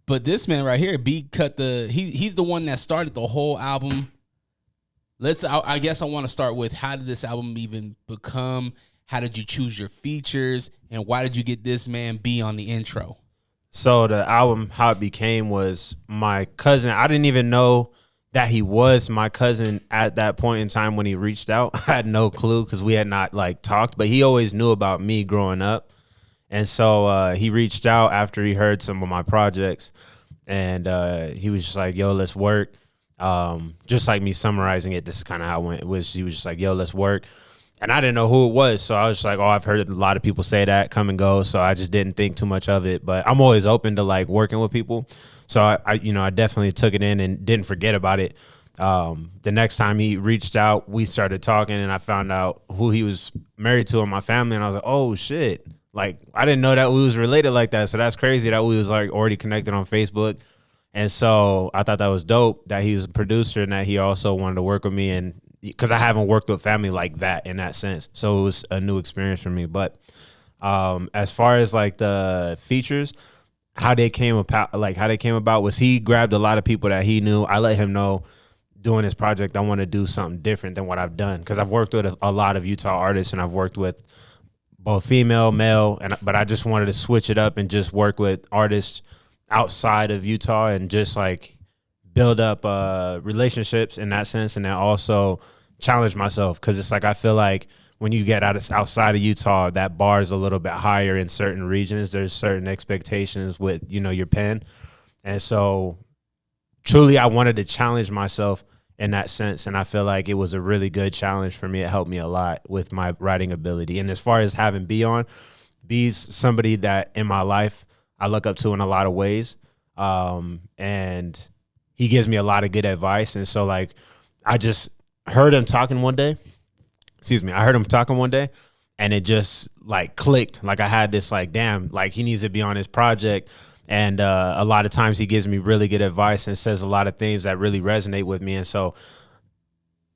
But this man right here, B cut he's the one that started the whole album. I guess I want to start with, how did this album even become? How did you choose your features? And why did you get this man B on the intro? So the album, how it became, was my cousin. I didn't even know that he was my cousin at that point in time when he reached out. I had no clue because we had not like talked, but he always knew about me growing up. And so he reached out after he heard some of my projects, and he was just like, yo, let's work. Just like me summarizing it, this is kind of how it went. He was just like, yo, let's work. And I didn't know who it was. So I was just like, oh, I've heard a lot of people say that, come and go. So I just didn't think too much of it. But I'm always open to like working with people. So I definitely took it in and didn't forget about it. The next time he reached out, we started talking, and I found out who he was married to in my family. And I was like, oh shit. Like, I didn't know that we was related like that. So that's crazy that we was like already connected on Facebook. And so I thought that was dope that he was a producer and that he also wanted to work with me, and because I haven't worked with family like that in that sense. So it was a new experience for me. But as far as like the features, how they came about was he grabbed a lot of people that he knew. I let him know doing this project, I want to do something different than what I've done, because I've worked with a lot of Utah artists, and I've worked with both female, male, but I just wanted to switch it up and just work with artists outside of Utah and just like build up relationships in that sense, and then also challenge myself, because it's like I feel like when you get outside of Utah, that bar is a little bit higher in certain regions. There's certain expectations with your pen, and so truly I wanted to challenge myself in that sense, and I feel like it was a really good challenge for me. It helped me a lot with my writing ability. And as far as having B on, B's somebody that in my life I look up to in a lot of ways, and he gives me a lot of good advice. And so like I just heard him talking one day. I heard him talking one day, and it just like clicked. Like I had this like, damn, like he needs to be on his project. And a lot of times he gives me really good advice and says a lot of things that really resonate with me. And so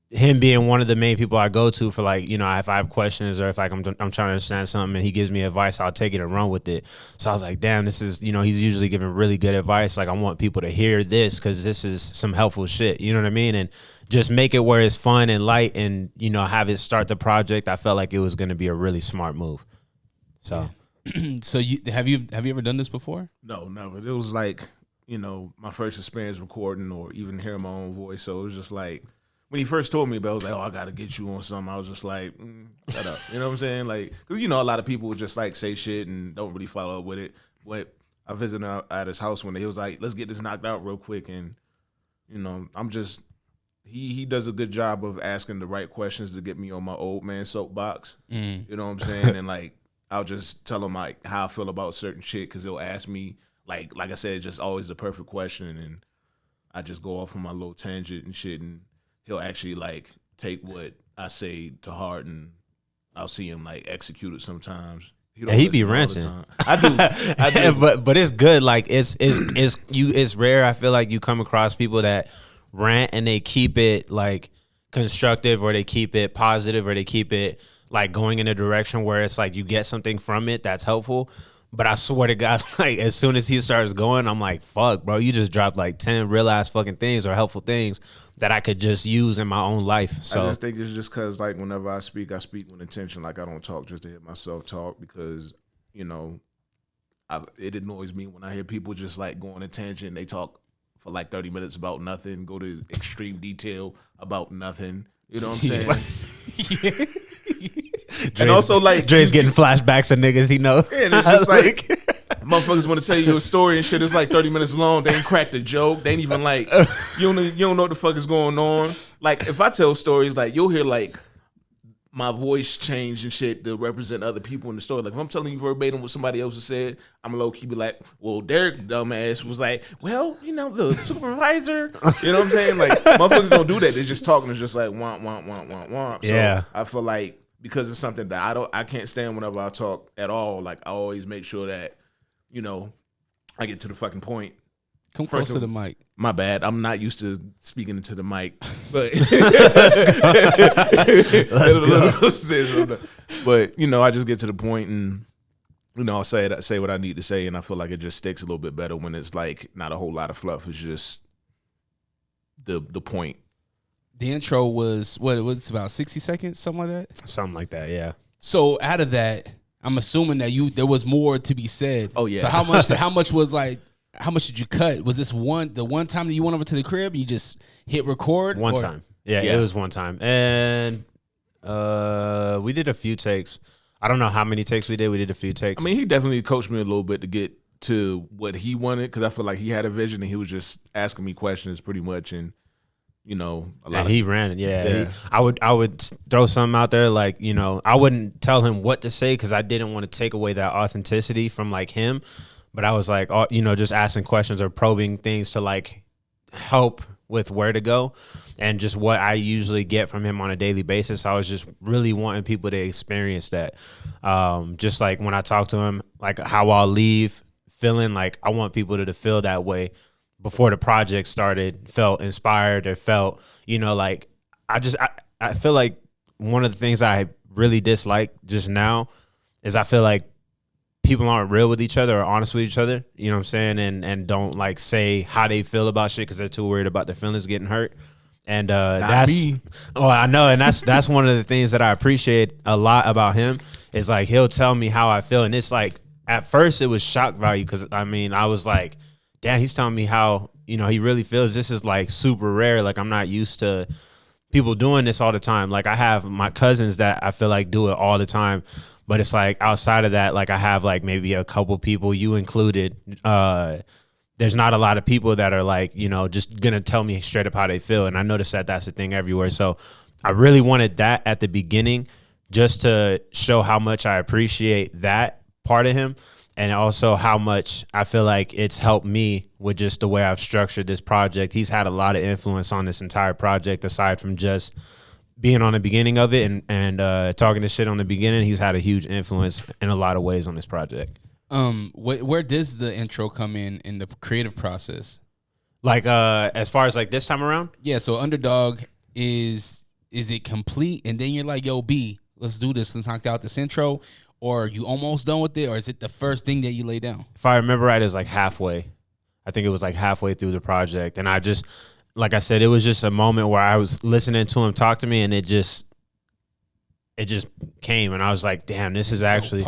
him being one of the main people I go to for like, if I have questions or if I'm trying to understand something and he gives me advice, I'll take it and run with it. So I was like, damn, this is, he's usually giving really good advice. Like I want people to hear this because this is some helpful shit. You know what I mean? And just make it where it's fun and light and, have it start the project. I felt like it was going to be a really smart move. So. Yeah. So have you ever done this before? No, never. It was like, my first experience recording or even hearing my own voice. So it was just like, when he first told me about it, I was like, oh, I got to get you on something. I was just like, shut up. You know what I'm saying? Like, because, a lot of people would just like say shit and don't really follow up with it. But I visited at his house one day. He was like, let's get this knocked out real quick. And, I'm just, he does a good job of asking the right questions to get me on my old man soapbox. You know what I'm saying? And like, I'll just tell him like how I feel about certain shit, because he'll ask me like I said, just always the perfect question, and I just go off on my little tangent and shit, and he'll actually like take what I say to heart, and I'll see him like execute it sometimes. He be ranting. I do. but it's good. Like it's rare. I feel like you come across people that rant and they keep it like constructive, or they keep it positive, or they keep it like going in a direction where it's like you get something from it that's helpful. But I swear to God, like as soon as he starts going, I'm like, fuck, bro, you just dropped like 10 real ass fucking things or helpful things that I could just use in my own life. So I just think it's just because like whenever I speak with intention. Like I don't talk just to hear myself talk, because, it annoys me when I hear people just like go on a tangent. They talk for like 30 minutes about nothing, go to extreme detail about nothing. You know what I'm saying? Yeah. And also like Dre's getting flashbacks of niggas he knows. Yeah, and it's just like motherfuckers want to tell you a story and shit. It's like 30 minutes long. They ain't cracked a joke. They ain't even like you don't know what the fuck is going on. Like if I tell stories, like you'll hear like my voice change and shit to represent other people in the story. Like if I'm telling you verbatim what somebody else has said, I'm low key be like, well, Derek dumbass was like, well, the supervisor. You know what I'm saying? Like motherfuckers don't do that. They're just talking. It's just like womp womp womp womp womp. So yeah. I feel like because it's something that I can't stand whenever I talk at all. Like I always make sure that I get to the fucking point. Come close to the mic. My bad. I'm not used to speaking into the mic, but Let's go. But I just get to the point, and I'll say what I need to say, and I feel like it just sticks a little bit better when it's like not a whole lot of fluff. It's just the point. The intro was what? It was about 60 seconds, something like that. Something like that, yeah. So out of that, I'm assuming that there was more to be said. Oh yeah. So how much was like? How much did you cut? Was this the one time that you went over to the crib? You just hit record one time. Yeah, it was one time, and we did a few takes. I don't know how many takes we did. We did a few takes. I mean, he definitely coached me a little bit to get to what he wanted because I feel like he had a vision and he was just asking me questions pretty much, and he ran it. Yeah. I would throw something out there like, I wouldn't tell him what to say because I didn't want to take away that authenticity from like him, but I was like, just asking questions or probing things to like help with where to go and just what I usually get from him on a daily basis. I was just really wanting people to experience that. Just like when I talk to him, like how I'll leave feeling like I want people to feel that way before the project started, felt inspired or felt, like I feel like one of the things I really dislike just now is I feel like people aren't real with each other or honest with each other, you know what I'm saying? And don't like say how they feel about shit because they're too worried about their feelings getting hurt. And that's me. Oh, I know. And that's one of the things that I appreciate a lot about him is like he'll tell me how I feel. And it's like at first it was shock value because I was like, damn, he's telling me how, he really feels. This is like super rare. Like I'm not used to people doing this all the time. Like I have my cousins that I feel like do it all the time. But it's like outside of that, like I have like maybe a couple people, you included. There's not a lot of people that are like, just going to tell me straight up how they feel. And I noticed that that's a thing everywhere. So I really wanted that at the beginning just to show how much I appreciate that part of him. And also how much I feel like it's helped me with just the way I've structured this project. He's had a lot of influence on this entire project aside from just being on the beginning of it and talking this shit on the beginning. He's had a huge influence in a lot of ways on this project. Where does the intro come in the creative process? Like as far as like this time around? Yeah, so Underdog is it complete and then you're like, yo, B, let's do this, let's knock out this intro, or are you almost done with it, or is it the first thing that you lay down? If I remember right, it was like halfway. I think it was like halfway through the project. And I just, like I said, it was just a moment where I was listening to him talk to me and it just came and I was like, damn, this is actually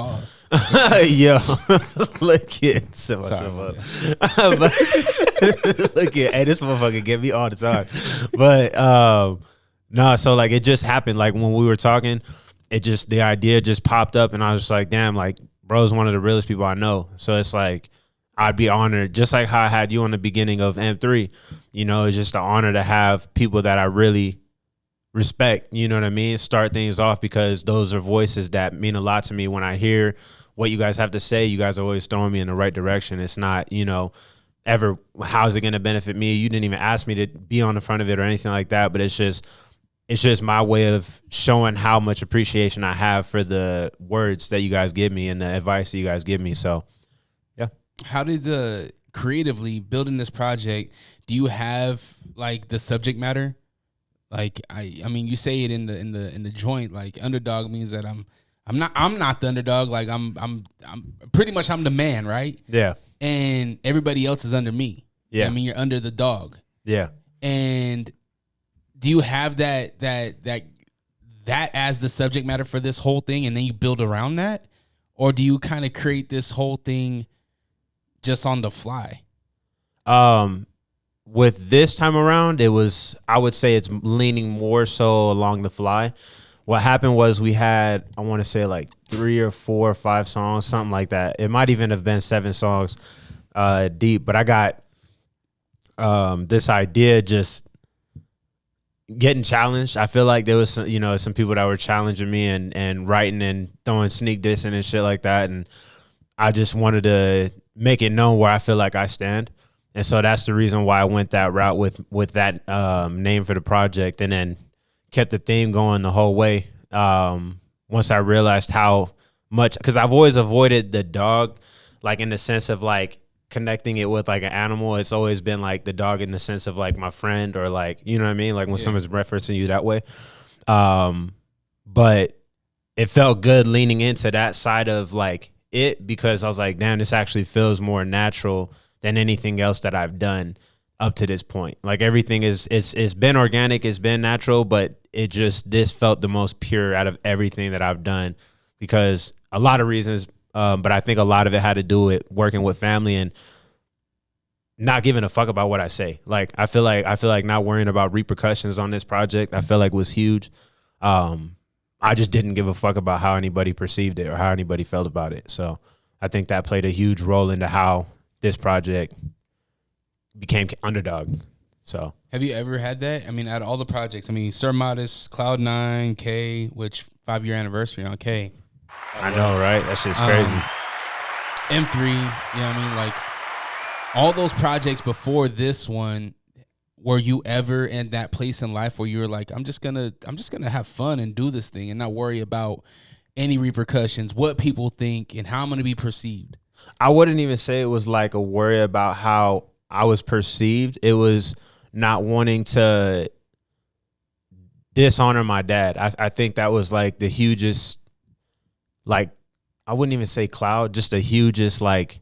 yo, look at set myself up. Look at, hey, this motherfucker get me all the time. But no, so like it just happened. Like when we were talking, the idea just popped up and I was just like, damn, like bro's one of the realest people I know. So it's like I'd be honored, just like how I had you on the beginning of M3. It's just an honor to have people that I really respect, you know what I mean? Start things off because those are voices that mean a lot to me. When I hear what you guys have to say, you guys are always throwing me in the right direction. It's not, ever, how's it going to benefit me? You didn't even ask me to be on the front of it or anything like that, but it's just my way of showing how much appreciation I have for the words that you guys give me and the advice that you guys give me. So, yeah. How did creatively building this project, do you have like the subject matter? Like I mean, you say it in the joint. Like underdog means that I'm not the underdog. Like I'm pretty much I'm the man, right? Yeah. And everybody else is under me. Yeah. I mean, you're under the dog. Yeah. And do you have that as the subject matter for this whole thing, and then you build around that, or do you kind of create this whole thing just on the fly? With this time around, I would say it's leaning more so along the fly. What happened was we had, I want to say like 3 or 4 or 5 songs, something like that. It might even have been 7 songs deep, but I got this idea just getting challenged. I feel like there was some people that were challenging me and writing and throwing sneak dissing and shit like that. And I just wanted to make it known where I feel like I stand. And so that's the reason why I went that route with that name for the project, and then kept the theme going the whole way. Once I realized how much, because I've always avoided the dog, like in the sense of like connecting it with like an animal. It's always been like the dog in the sense of like my friend, or like, you know what I mean? Like when someone's referencing you that way. But it felt good leaning into that side of like, it because I was like, damn, this actually feels more natural than anything else that I've done up to this point. Like everything it's been organic, it's been natural, but this felt the most pure out of everything that I've done because a lot of reasons, but I think a lot of it had to do with working with family and not giving a fuck about what I say. Like I feel like not worrying about repercussions on this project, I feel like was huge. I just didn't give a fuck about how anybody perceived it or how anybody felt about it. So I think that played a huge role into how this project became Underdog. So have you ever had that? I mean, out of all the projects, I mean, Sir Modest, Cloud9, K, which 5-year anniversary on K. I know, right? That shit's crazy. M3, you know what I mean? Like all those projects before this one, were you ever in that place in life where you were like, I'm just gonna have fun and do this thing and not worry about any repercussions, what people think, and how I'm gonna be perceived? I wouldn't even say it was like a worry about how I was perceived. It was not wanting to dishonor my dad. I think that was like the hugest, like, I wouldn't even say cloud, just the hugest like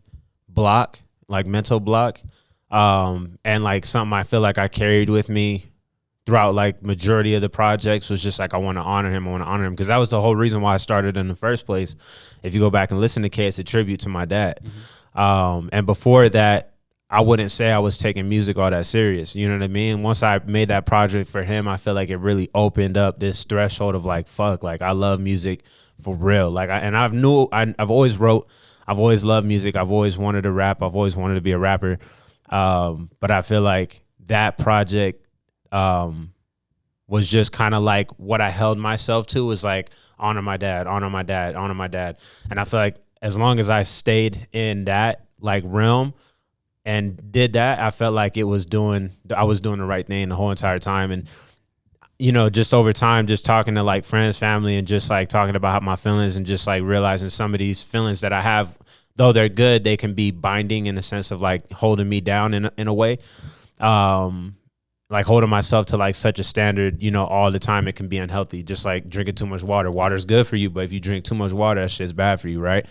block, like mental block. And like something I feel like I carried with me throughout like majority of the projects was just like, I want to honor him. Because that was the whole reason why I started in the first place. If you go back and listen to K, it's a tribute to my dad. Mm-hmm. And before that, I wouldn't say I was taking music all that serious. You know what I mean? Once I made that project for him, I feel like it really opened up this threshold of like, fuck, like I love music for real. Like, I've always wrote, I've always loved music. I've always wanted to rap. I've always wanted to be a rapper. But I feel like that project, was just kind of like what I held myself to was like, honor my dad, honor my dad, honor my dad. And I feel like as long as I stayed in that like realm, and did that, I felt like I was doing the right thing the whole entire time. And, you know, just over time, just talking to like friends, family, and just like talking about my feelings and just like realizing some of these feelings that I have, though they're good, they can be binding in the sense of like holding me down in a way. Like holding myself to like such a standard, you know, all the time, it can be unhealthy. Just like drinking too much water. Water's good for you, but if you drink too much water, that shit's bad for you, right?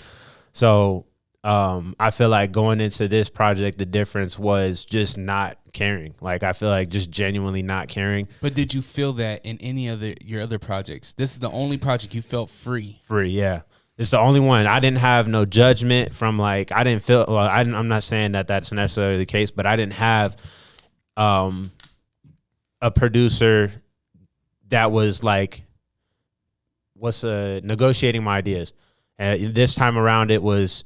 So I feel like going into this project, the difference was just not caring. Like I feel like just genuinely not caring. But did you feel that in any other your other projects? This is the only project you felt free. Free, yeah. It's the only one. I didn't have no judgment from like, I didn't feel, well, I'm not saying that that's necessarily the case, but I didn't have a producer that was like, negotiating my ideas. And this time around it was,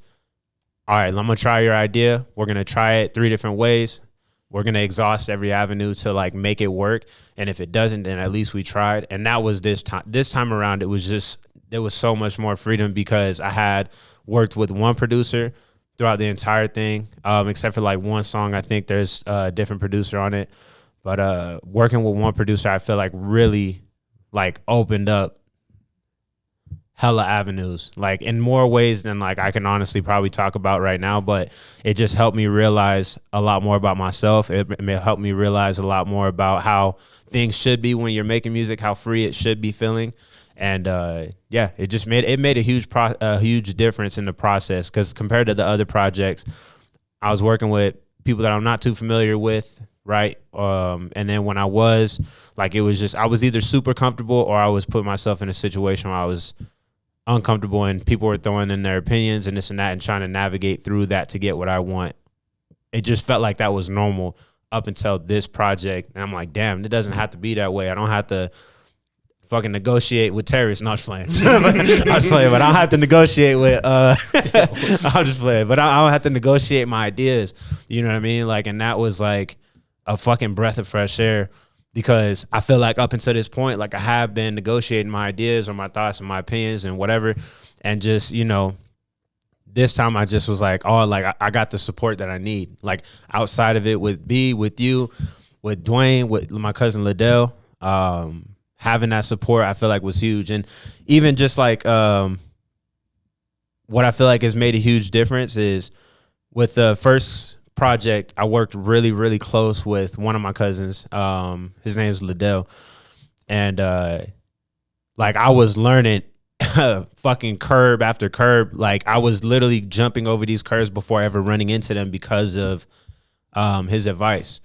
all right, I'm going to try your idea. We're going to try it 3 different ways. We're going to exhaust every avenue to like make it work. And if it doesn't, then at least we tried. And that was this time. This time around, there was so much more freedom because I had worked with one producer throughout the entire thing, except for like one song. I think there's a different producer on it. But working with one producer, I feel like really like opened up hella avenues, like in more ways than like I can honestly probably talk about right now, but it just helped me realize a lot more about myself. It helped me realize a lot more about how things should be when you're making music, how free it should be feeling. And yeah, it made a huge difference in the process, because compared to the other projects, I was working with people that I'm not too familiar with, right? And then when I was like, it was just, I was either super comfortable or I was putting myself in a situation where I was uncomfortable and people were throwing in their opinions and this and that and trying to navigate through that to get what I want. It just felt like that was normal up until this project. And I'm like, damn, it doesn't have to be that way. I don't have to fucking negotiate with terrorists. No, I was playing. I was playing, but I don't have to negotiate with, I'm just playing, but I don't have to negotiate my ideas. You know what I mean? Like, and that was like a fucking breath of fresh air. Because I feel like up until this point, like I have been negotiating my ideas or my thoughts and my opinions and whatever. And just, you know, this time I just was like, oh, like I got the support that I need. Like outside of it with B, with you, with Dwayne, with my cousin Liddell, having that support I feel like was huge. And even just like what I feel like has made a huge difference is with the first project, I worked really, really close with one of my cousins. His name is Liddell. And like I was learning fucking curb after curb. Like I was literally jumping over these curves before ever running into them because of his advice.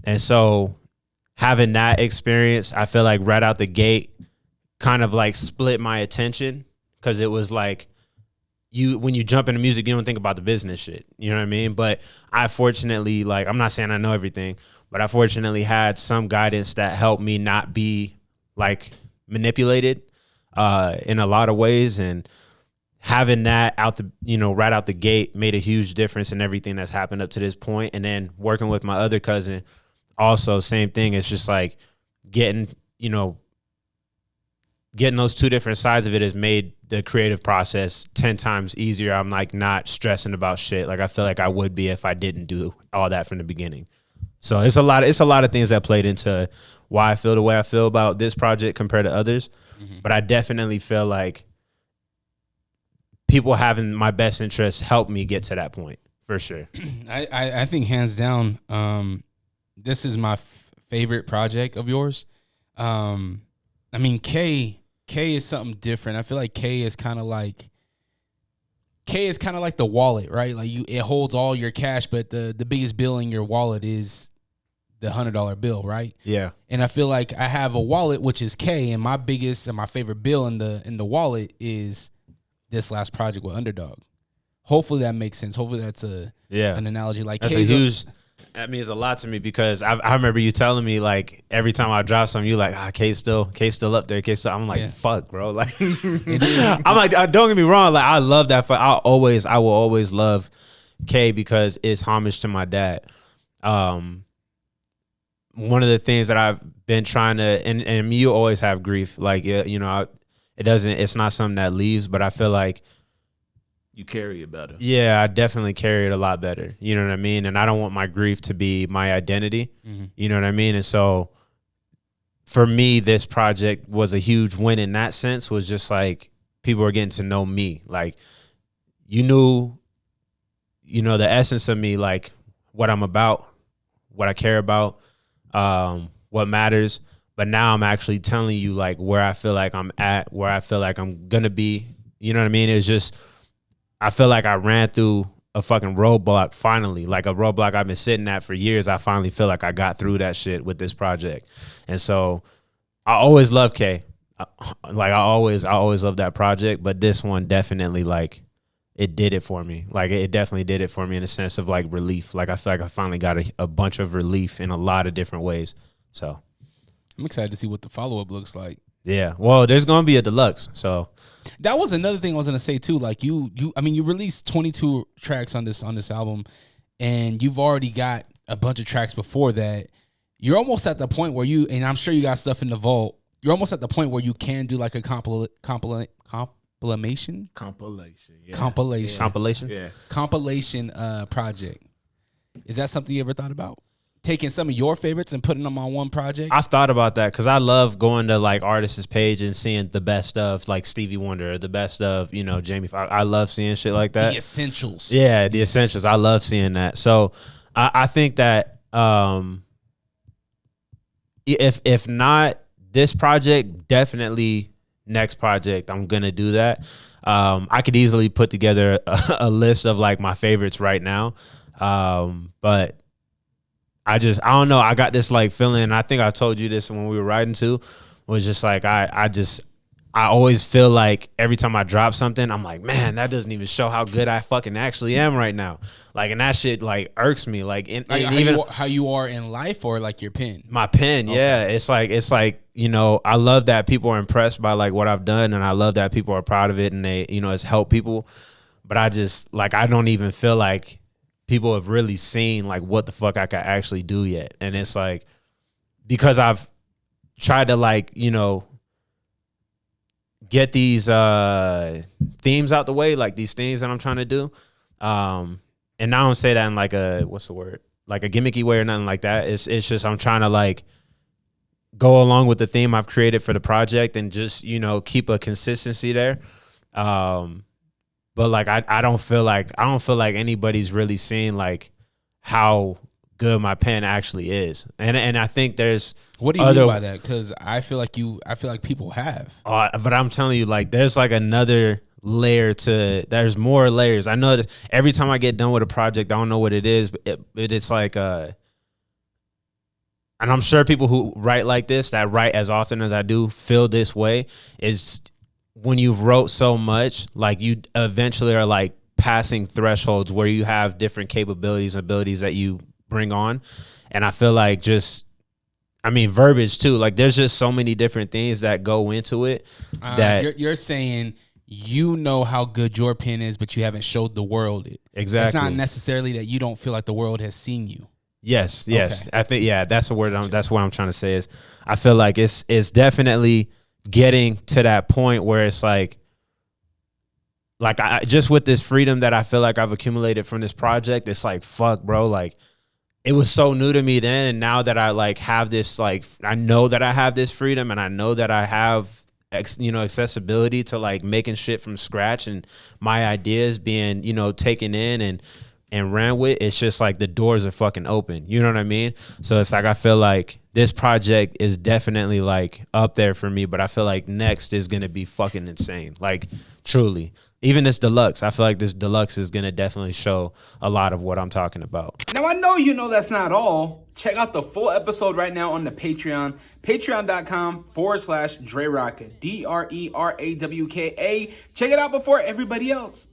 And so having that experience, I feel like right out the gate kind of like split my attention, because it was like when you jump into music, you don't think about the business shit. You know what I mean? But I fortunately, like, I'm not saying I know everything, but I fortunately had some guidance that helped me not be like manipulated in a lot of ways. And having that right out the gate made a huge difference in everything that's happened up to this point. And then working with my other cousin, also same thing. It's just like getting those two different sides of it has made the creative process 10 times easier. I'm like not stressing about shit like I feel like I would be if I didn't do all that from the beginning. So it's a lot of things that played into why I feel the way I feel about this project compared to others. Mm-hmm. But I definitely feel like people having my best interests helped me get to that point for sure. I think hands down, this is my favorite project of yours. I mean, K is something different. I feel like K is kind of like the wallet, right? Like it holds all your cash, but the biggest bill in your wallet is the $100 bill, right? Yeah. And I feel like I have a wallet, which is K, and my biggest and my favorite bill in the wallet is this last project with Underdog. Hopefully that makes sense. Hopefully that's an analogy. Like that's that means a lot to me, because I remember you telling me like every time I drop something, you like, K's still up there. K's still. I'm like, fuck, bro. Like, I'm like, don't get me wrong. Like, I love that. I will always love K because it's homage to my dad. One of the things that I've been trying to, and you always have grief. Like, it's not something that leaves, but I feel like you carry it better. Yeah, I definitely carry it a lot better. You know what I mean? And I don't want my grief to be my identity. Mm-hmm. You know what I mean? And so for me, this project was a huge win in that sense, was just like people were getting to know me. Like you knew, the essence of me, like what I'm about, what I care about, what matters. But now I'm actually telling you like where I feel like I'm at, where I feel like I'm going to be. You know what I mean? It's just, I feel like I ran through a fucking roadblock finally, like a roadblock I've been sitting at for years. I finally feel like I got through that shit with this project. And so I always love K. Like I always love that project, but this one definitely like it did it for me. Like it definitely did it for me in a sense of like relief. Like I feel like I finally got a bunch of relief in a lot of different ways. So I'm excited to see what the follow-up looks like. Yeah. Well, there's going to be a deluxe. So that was another thing I was going to say too. Like you released 22 tracks on this album, and you've already got a bunch of tracks before that. You're almost at the point where and I'm sure you got stuff in the vault. You're almost at the point where you can do like a compilation project. Is that something you ever thought about? Taking some of your favorites and putting them on one project? I've thought about that because I love going to like artists' page and seeing the best of like Stevie Wonder, or the best of, Jamie Foxx. I love seeing shit like that. The essentials. Yeah, the essentials. I love seeing that. So I think that if not this project, definitely next project, I'm going to do that. I could easily put together a list of like my favorites right now. But I don't know. I got this like feeling, and I think I told you this when we were riding too, was just like, I always feel like every time I drop something, I'm like, man, that doesn't even show how good I fucking actually am right now. Like, and that shit like irks me. Like, how you are in life, or like your pen? My pen. Okay. Yeah. It's like, I love that people are impressed by like what I've done, and I love that people are proud of it, and they, it's helped people. But I just like, I don't even feel like people have really seen like what the fuck I can actually do yet. And it's like, because I've tried to like, get these themes out the way, like these things that I'm trying to do. And I don't say that in like what's the word? Like a gimmicky way or nothing like that. It's just, I'm trying to like go along with the theme I've created for the project and just, keep a consistency there. But like I don't feel like anybody's really seeing like how good my pen actually is. And I think there's What do you mean by that? Because I feel like people have. But I'm telling you, like, there's like another layer there's more layers. I know that every time I get done with a project, I don't know what it is, but it's like and I'm sure people who write like this, that write as often as I do, feel this way, is when you've wrote so much, like you eventually are like passing thresholds where you have different capabilities and abilities that you bring on. And I feel like verbiage too, like there's just so many different things that go into it that you're saying you know how good your pen is, but you haven't showed the world it. Exactly. It's not necessarily that you don't feel like the world has seen you. Yes. Okay. I think, that's the word. That's what I'm trying to say is I feel like it's definitely getting to that point where it's like I just with this freedom that I feel like I've accumulated from this project, it's like, fuck, bro, like it was so new to me then. And now that I like have this, like, I know that I have this freedom and I know that I have, accessibility to like making shit from scratch and my ideas being, taken in and ran with. It's just like the doors are fucking open. You know what I mean? So it's like I feel like this project is definitely like up there for me, but I feel like next is gonna be fucking insane. Like truly. Even this deluxe, I feel like this deluxe is gonna definitely show a lot of what I'm talking about. Now I know you know that's not all. Check out the full episode right now on the Patreon. Patreon.com/DreRocka. DreRawka. Check it out before everybody else.